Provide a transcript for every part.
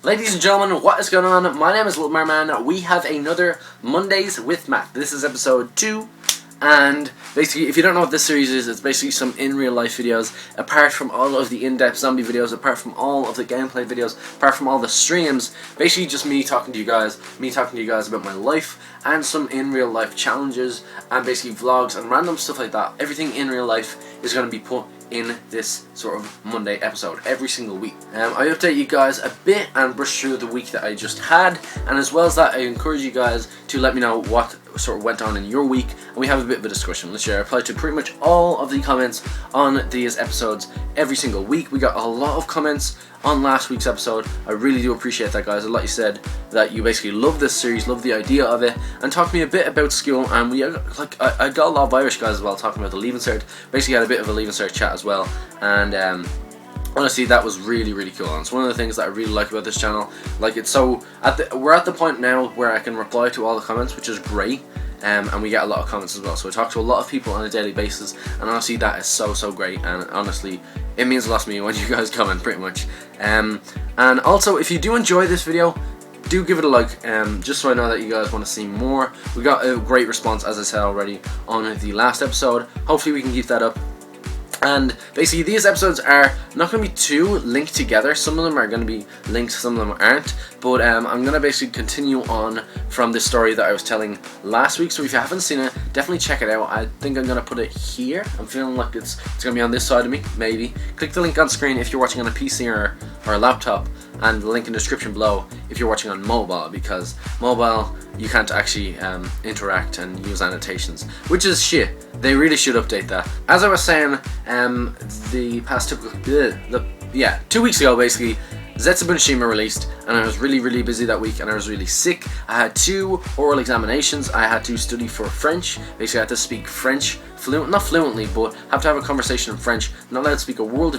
Ladies and gentlemen, what is going on? My name is LittleMarMan. We have another Mondays with Matt. This is episode 2, and basically, if you don't know what this series is, it's basically some in real life videos, apart from all of the in-depth zombie videos, apart from all of the gameplay videos, apart from all the streams. Basically just me talking to you guys about my life, and some in real life challenges, and basically vlogs and random stuff like that. Everything in real life is going to be put in this sort of Monday episode every single week. I update you guys a bit and brush through the week that I just had, and as well as that I encourage you guys to let me know what sort of went on in your week, and we have a bit of a discussion. Let's share. I reply to pretty much all of the comments on these episodes every single week. We got a lot of comments on last week's episode. I really do appreciate that, guys. A lot of you said that you basically love this series, love the idea of it, and talked to me a bit about school. And I got a lot of Irish guys as well talking about the Leaving Cert. Basically had a bit of a Leaving Cert chat as well, and honestly, that was really, really cool. And it's one of the things that I really like about this channel. Like, it's so we're at the point now where I can reply to all the comments, which is great. And we get a lot of comments as well, so I talk to a lot of people on a daily basis, and honestly that is so great, and honestly it means a lot to me when you guys comment, pretty much. And also, if you do enjoy this video, do give it a like, just so I know that you guys want to see more. We got a great response, as I said already, on the last episode. Hopefully we can keep that up. And basically these episodes are not going to be too linked together. Some of them are going to be linked, some of them aren't. But I'm going to basically continue on from the story that I was telling last week. So if you haven't seen it, definitely check it out. I think I'm going to put it here. I'm feeling like it's going to be on this side of me, maybe. Click the link on screen if you're watching on a PC or a laptop, and the link in the description below if you're watching on mobile, because mobile you can't actually interact and use annotations, which is shit. They really should update that. As I was saying, the past 2 weeks ago, basically, Zetsubushima released, and I was really busy that week, and I was really sick. I had 2 oral examinations. I had to study for French. Basically, I had to speak French not fluently, but have to have a conversation in French. Not allowed to speak a word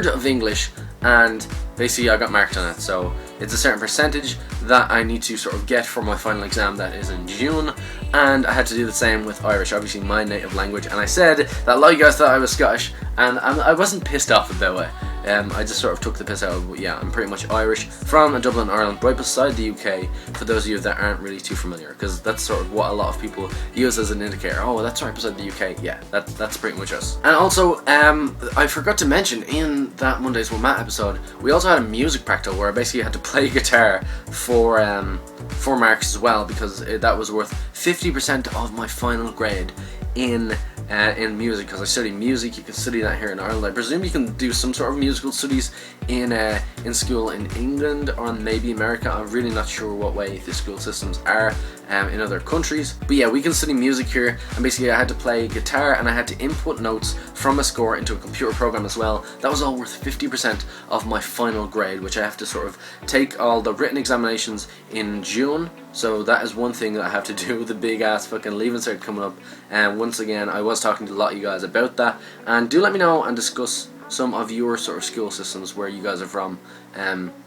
of English, and basically I got marked on it. So it's a certain percentage that I need to sort of get for my final exam that is in June, and I had to do the same with Irish, obviously my native language. And I said that a lot of you guys thought I was Scottish, and I wasn't pissed off about it. I just sort of took the piss out of it. But yeah, I'm pretty much Irish, from Dublin, Ireland, right beside the UK, for those of you that aren't really too familiar, because that's sort of what a lot of people use as an indicator. Oh, that's right beside the UK. Yeah, that's pretty much us. And also, I forgot to mention, in that Mondays with Matt episode, we also had a music practice where I basically had to play guitar for marks as well, because that was worth 50% of my final grade in music, because I study music. You can study that here in Ireland. I presume you can do some sort of musical studies in school in England or maybe America. I'm really not sure what way the school systems are in other countries, but yeah, we can study music here. And basically I had to play guitar, and I had to input notes from a score into a computer program as well. That was all worth 50% of my final grade, which I have to sort of take all the written examinations in June. So that is one thing that I have to do with the big ass fucking Leaving Cert coming up. And once again, I was talking to a lot of you guys about that, and do let me know and discuss some of your sort of school systems where you guys are from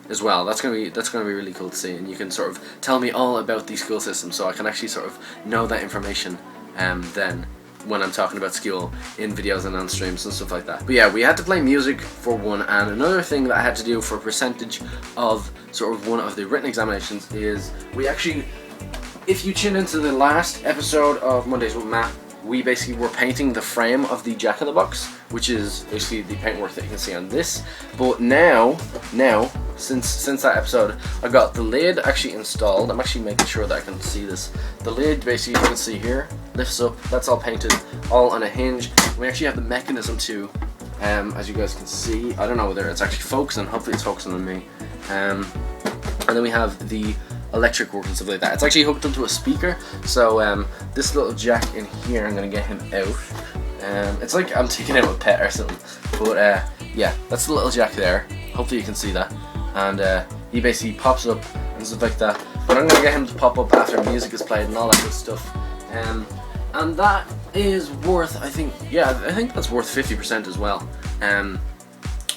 as well. That's gonna be really cool to see, and you can sort of tell me all about these school systems, so I can actually sort of know that information then when I'm talking about school in videos and on streams and stuff like that. But yeah, we had to play music for one, and another thing that I had to do for a percentage of sort of one of the written examinations is we actually, if you tune into the last episode of Mondays with Matt, we basically were painting the frame of the Jack-in-the-Box, which is basically the paintwork that you can see on this. But now, since that episode, I got the lid actually installed. I'm actually making sure that I can see this. The lid, basically, you can see here, lifts up. That's all painted, all on a hinge. We actually have the mechanism too, as you guys can see. I don't know whether it's actually focusing. Hopefully it's focusing on me. And then we have the electric work and stuff like that. It's actually hooked up to a speaker, so this little jack in here, I'm gonna get him out. It's like I'm taking out a pet or something, but yeah, that's the little jack there. Hopefully you can see that, and he basically pops up and stuff like that. But I'm gonna get him to pop up after music is played and all that good stuff, and that is worth, I think that's worth 50% as well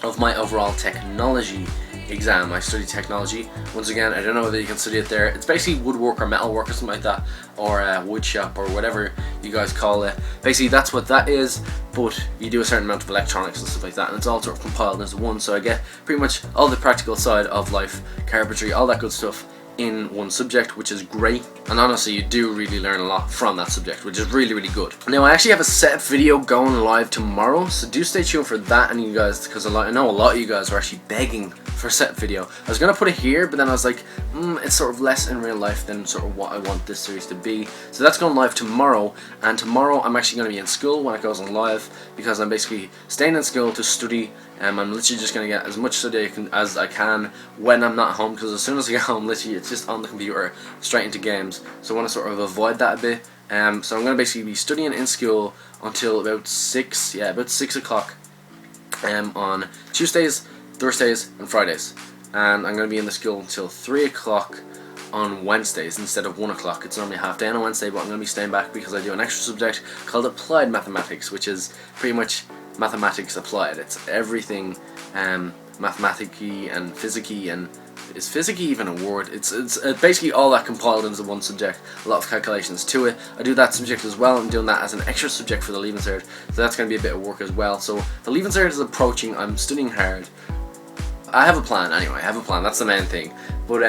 of my overall technology exam. I study technology. Once again, I don't know whether you can study it there. It's basically woodwork or metalwork or something like that, or wood shop or whatever you guys call it. Basically that's what that is, but you do a certain amount of electronics and stuff like that, and it's all sort of compiled into one, so I get pretty much all the practical side of life, carpentry, all that good stuff in one subject, which is great. And honestly, you do really learn a lot from that subject, which is really, really good. Now, I actually have a set video going live tomorrow, so do stay tuned for that. And you guys, because I know a lot of you guys are actually begging for a set video. I was gonna put it here, but then I was like, it's sort of less in real life than sort of what I want this series to be. So that's going live tomorrow, and tomorrow I'm actually gonna be in school when it goes on live, because I'm basically staying in school to study. I'm literally just going to get as much study as I can when I'm not home, because as soon as I get home, literally it's just on the computer straight into games. So I want to sort of avoid that a bit. So I'm going to basically be studying in school until about 6 o'clock on Tuesdays, Thursdays and Fridays. And I'm going to be in the school until 3 o'clock on Wednesdays instead of 1 o'clock. It's normally a half day on a Wednesday, but I'm going to be staying back because I do an extra subject called Applied Mathematics, which is pretty much mathematics applied. It's everything mathematic-y and physics-y, and is physics-y even a word? It's basically all that compiled into one subject. A lot of calculations to it. I do that subject as well. I'm doing that as an extra subject for the Leaving Cert, so that's going to be a bit of work as well. So the Leaving Cert is approaching. I'm studying hard. I have a plan anyway. I have a plan. That's the main thing. But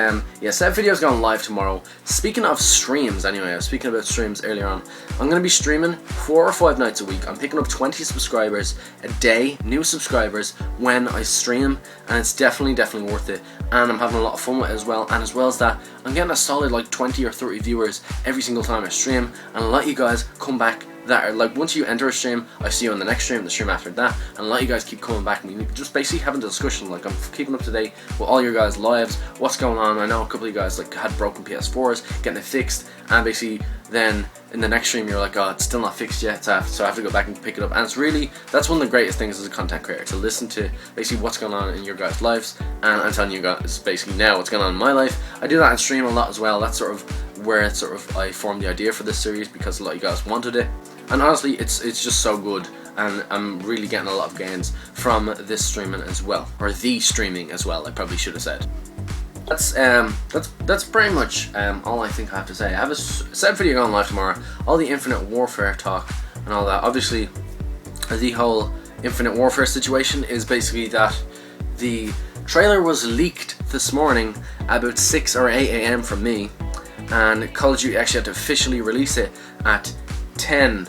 yeah, set video's going live tomorrow. Speaking of streams, anyway, I was speaking about streams earlier on. I'm going to be streaming 4 or 5 nights a week. I'm picking up 20 subscribers a day, new subscribers, when I stream, and it's definitely worth it. And I'm having a lot of fun with it as well. And as well as that, I'm getting a solid like 20 or 30 viewers every single time I stream, and a lot of you guys come back. That are like, once you enter a stream, I see you on the next stream, the stream after that, and a lot of you guys keep coming back, and we just basically having a discussion. Like, I'm keeping up to date with all your guys' lives, what's going on. I know a couple of you guys like had broken PS4s, getting it fixed, and basically then in the next stream you're like, oh, it's still not fixed yet, so I have to go back and pick it up. And it's really, that's one of the greatest things as a content creator, to listen to basically what's going on in your guys' lives. And I'm telling you guys basically now what's going on in my life. I do that on stream a lot as well. That's sort of where it's sort of I formed the idea for this series, because a lot of you guys wanted it. And honestly, it's just so good, and I'm really getting a lot of gains from this streaming as well, or the streaming as well. I probably should have said. That's pretty much all I think I have to say. I have a set video going live tomorrow. All the Infinite Warfare talk and all that. Obviously, the whole Infinite Warfare situation is basically that the trailer was leaked this morning about 6 or 8 a.m. from me, and Call of Duty actually had to officially release it at 10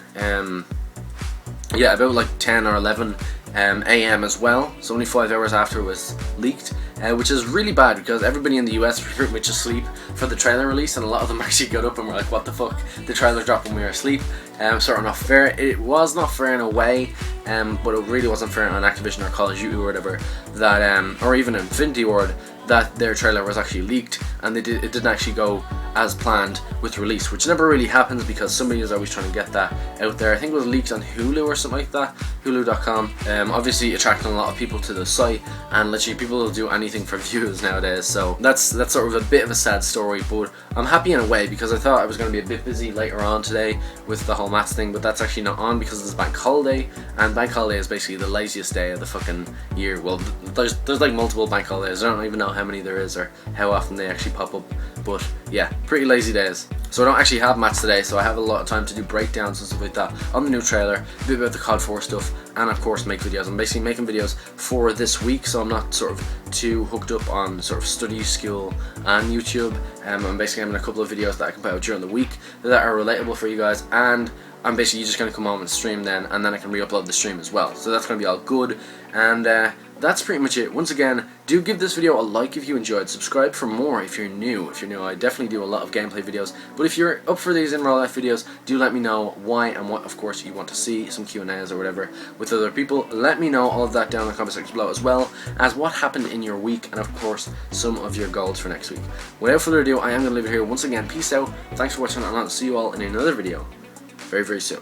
about like 10 or 11 a.m. as well, so only 5 hours after it was leaked, which is really bad, because everybody in the US was pretty much asleep for the trailer release, and a lot of them actually got up and were like, what the fuck, the trailer dropped when we were asleep. Sort of not fair. It was not fair in a way, but it really wasn't fair on Activision or Call of Duty or whatever, that or even Infinity Ward, that their trailer was actually leaked, and it didn't actually go as planned with release, which never really happens, because somebody is always trying to get that out there. I think it was leaked on Hulu or something like that, Hulu.com. Obviously attracting a lot of people to the site, and literally people will do anything for views nowadays, so that's sort of a bit of a sad story. But I'm happy in a way, because I thought I was going to be a bit busy later on today with the whole maths thing, but that's actually not on because it's bank holiday, and bank holiday is basically the laziest day of the fucking year. Well, there's like multiple bank holidays. I don't even know how many there is or how often they actually pop up, but yeah, pretty lazy days. So I don't actually have maths today, so I have a lot of time to do breakdowns and stuff like that on the new trailer, a bit about the COD 4 stuff, and of course make videos. I'm basically making videos for this week, so I'm not sort of too hooked up on sort of study, school and YouTube. I'm basically having a couple of videos that I can put out during the week that are relatable for you guys, and I'm basically just going to come on and stream then, and then I can re-upload the stream as well. So that's going to be all good, and that's pretty much it. Once again, do give this video a like if you enjoyed. Subscribe for more if you're new. I definitely do a lot of gameplay videos. But if you're up for these in real life videos, do let me know why and what, of course, you want to see. Some Q&As or whatever with other people. Let me know all of that down in the comment section below, as well as what happened in your week, and of course, some of your goals for next week. Without further ado, I am going to leave it here. Once again, peace out. Thanks for watching, and I'll see you all in another video very, very soon.